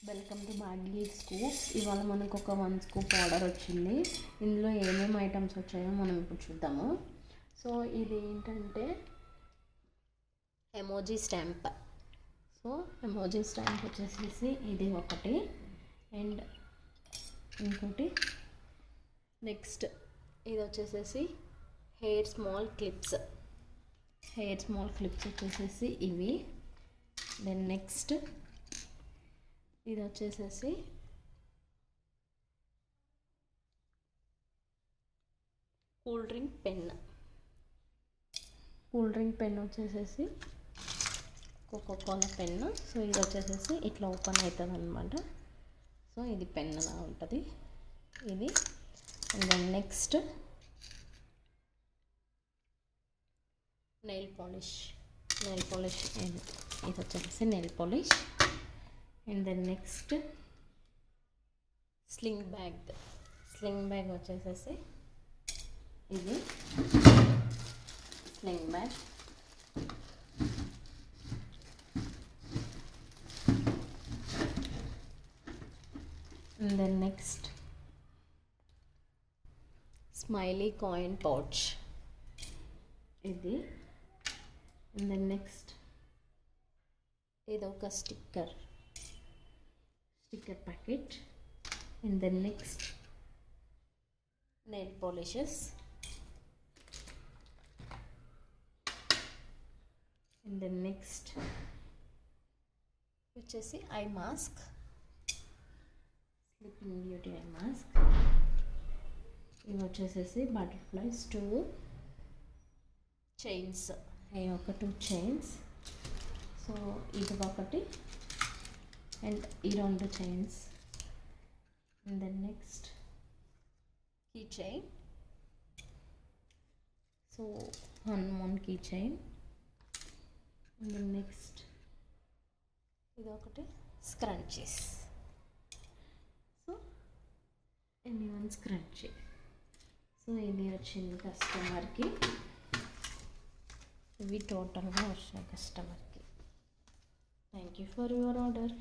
Welcome to badly scoops. ఇవాళ మనకు ఒక 1 స్కూప్ ఆర్డర్ వచ్చింది. ఇందులో ఏమేమి ఐటమ్స్ వచ్చాయో మనం ఇప్పుడు చూద్దాము. సో ఇది ఏంటంటే emoji stamp. So emoji stamp వచ్చేసేసి ఇది ఒకటి, అండ్ ఇంకోటి నెక్స్ట్ ఇది వచ్చేసేసి హెయిర్ స్మాల్ క్లిప్స్ వచ్చేసేసి ఇవి. దెన్ నెక్స్ట్ ఇది వచ్చేసేసి కూల్ డ్రింక్ పెన్ వచ్చేసేసి కోకోకోలా పెన్. సో ఇది వచ్చేసేసి ఇట్లా ఓపెన్ అవుతుంది అనమాట. సో ఇది పెన్ అలా ఉంటుంది ఇది. And then next nail polish ఇది వచ్చేసి nail polish. And then next sling bag వచ్చేసేసి ఇది sling bag. And then next smiley coin pouch ఇది. అండ్ దెన్ నెక్స్ట్ ఇది ఒక sticker packet. And then next nail polishes. And then next వచ్చేసి eye mask, sleeping beauty eye mask. ఇవి వచ్చేసేసి butterflies 2 chains, ఒక 2 chains. So ఇది ఒకటి and ఈ 2 chains. And then next key chain. So 1 key chain. And then next ఇది ఒకటి scrunchies. So ఎన్ని 1 స్క్రంచీ. సో ఇది వచ్చింది కస్టమర్కి. ఇవి టోటల్గా వచ్చాయి కస్టమర్కి. Thank you for your order.